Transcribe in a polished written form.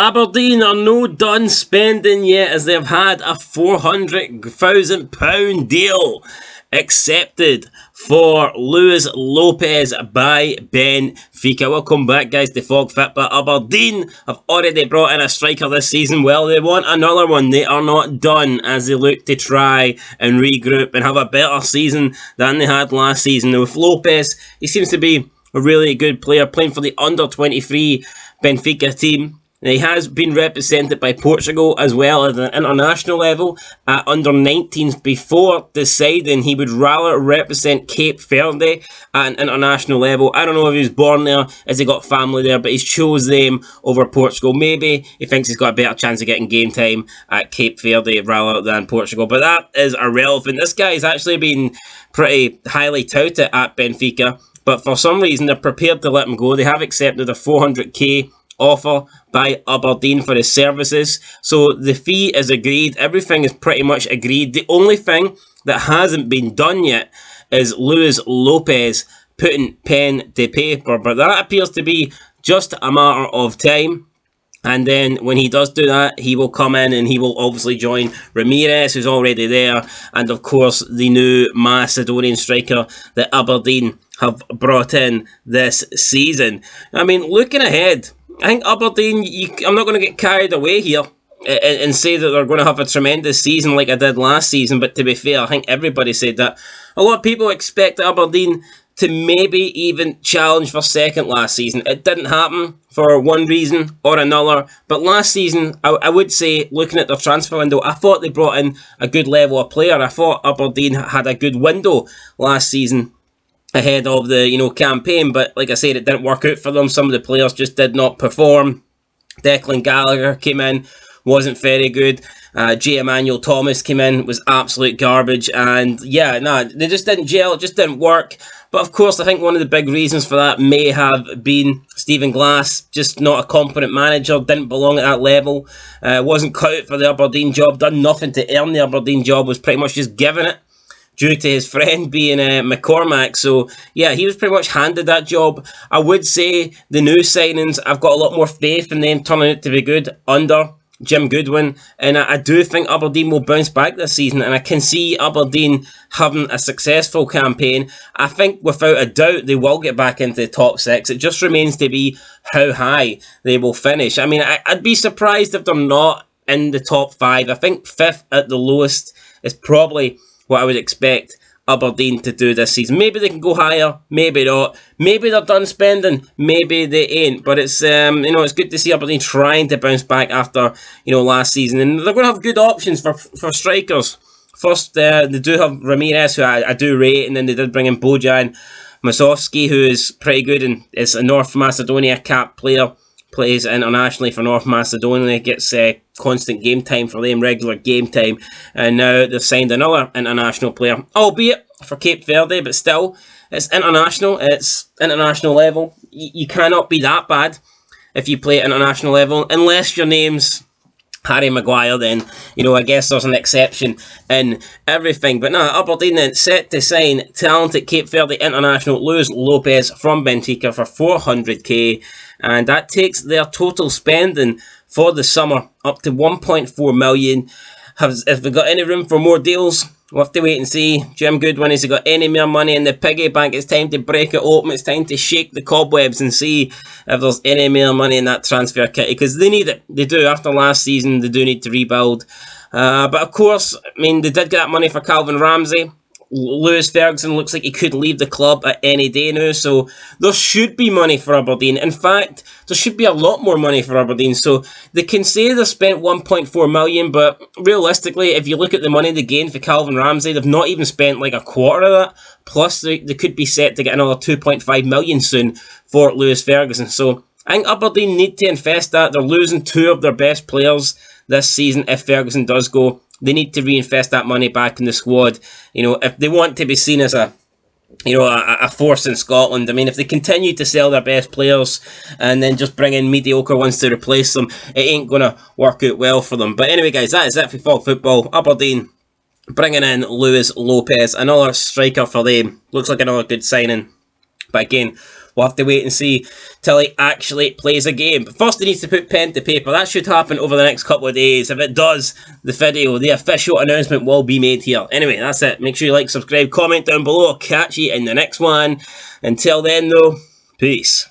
Aberdeen are no done spending yet, as they've had a £400,000 deal accepted for Luis Lopez by Benfica. Welcome back, guys, to Fog Fit. But Aberdeen have already brought in a striker this season. Well, they want another one. They are not done as they look to try and regroup and have a better season than they had last season. With Lopez, he seems to be a really good player, playing for the under-23 Benfica team. He has been represented by Portugal as well at the international level at under-19s before deciding he would rather represent Cape Verde at an international level. I don't know if he was born there, as he got family there, but he's chose them over Portugal. Maybe he thinks he's got a better chance of getting game time at Cape Verde rather than Portugal, but that is irrelevant. This guy has actually been pretty highly touted at Benfica, but for some reason they're prepared to let him go. They have accepted a 400k offer by Aberdeen for his services, so the fee is agreed. Everything is pretty much agreed. The only thing that hasn't been done yet is Luis Lopez putting pen to paper, but that appears to be just a matter of time. And then when he does do that, he will come in and he will obviously join Ramirez, who's already there, and of course the new Macedonian striker that Aberdeen have brought in this season. I mean, looking ahead, I think Aberdeen, I'm not going to get carried away here and say that they're going to have a tremendous season like I did last season, but to be fair, I think everybody said that. A lot of people expect Aberdeen to maybe even challenge for second last season. It didn't happen for one reason or another, but last season, I would say, looking at their transfer window, I thought they brought in a good level of player. I thought Aberdeen had a good window last season ahead of the campaign, but like I said, it didn't work out for them. Some of the players just did not perform. Declan Gallagher came in, wasn't very good. J. Emmanuel Thomas came in, was absolute garbage, and they just didn't gel. It just didn't work. But of course, I think one of the big reasons for that may have been Stephen Glass, just not a competent manager, didn't belong at that level, wasn't cut out for the Aberdeen job, done nothing to earn the Aberdeen job, was pretty much just given it due to his friend being McCormack. So yeah, he was pretty much handed that job. I would say the new signings, I've got a lot more faith in them turning out to be good under Jim Goodwin, and I do think Aberdeen will bounce back this season, and I can see Aberdeen having a successful campaign. I think without a doubt they will get back into the top six. It just remains to be how high they will finish. I mean, I'd be surprised if they're not in the top five. I think fifth at the lowest is probably what I would expect Aberdeen to do this season. Maybe they can go higher, maybe not. Maybe they're done spending, maybe they ain't. But it's it's good to see Aberdeen trying to bounce back after last season, and they're going to have good options for strikers. First, they do have Ramirez, who I do rate, and then they did bring in Bojan Masovski, who is pretty good and is a North Macedonia cap player. Plays internationally for North Macedonia, gets constant game time for them, regular game time, and now they've signed another international player, albeit for Cape Verde, but still, it's international level. You cannot be that bad if you play at international level, unless your name's Harry Maguire. Then I guess there's an exception in everything. But now Aberdeen then set to sign talented Cape Verde international Luis Lopez from Benfica for 400k, and that takes their total spending for the summer up to 1.4 million. Have they got any room for more deals? We'll have to wait and see. Jim Goodwin, has he got any more money in the piggy bank? It's time to break it open. It's time to shake the cobwebs and see if there's any more money in that transfer kitty, because they need it. They do. After last season, they do need to rebuild. But of course, I mean, they did get that money for Calvin Ramsey. Lewis Ferguson looks like he could leave the club at any day now, so there should be money for Aberdeen. In fact, there should be a lot more money for Aberdeen. So they can say they've spent 1.4 million, but realistically, if you look at the money they gained for Calvin Ramsey, they've not even spent like a quarter of that. Plus, they could be set to get another 2.5 million soon for Lewis Ferguson. So I think Aberdeen need to invest that. They're losing two of their best players this season if Ferguson does go. They need to reinvest that money back in the squad. If they want to be seen as a force in Scotland. I mean, if they continue to sell their best players and then just bring in mediocre ones to replace them, it ain't going to work out well for them. But anyway, guys, that is it for Fog Football. Aberdeen bringing in Luis Lopez, another striker for them. Looks like another good signing. But again, we'll have to wait and see till he actually plays a game. But first he needs to put pen to paper. That should happen over the next couple of days. If it does, the official announcement will be made here. Anyway, that's it. Make sure you like, subscribe, comment down below. I'll catch you in the next one. Until then though, peace.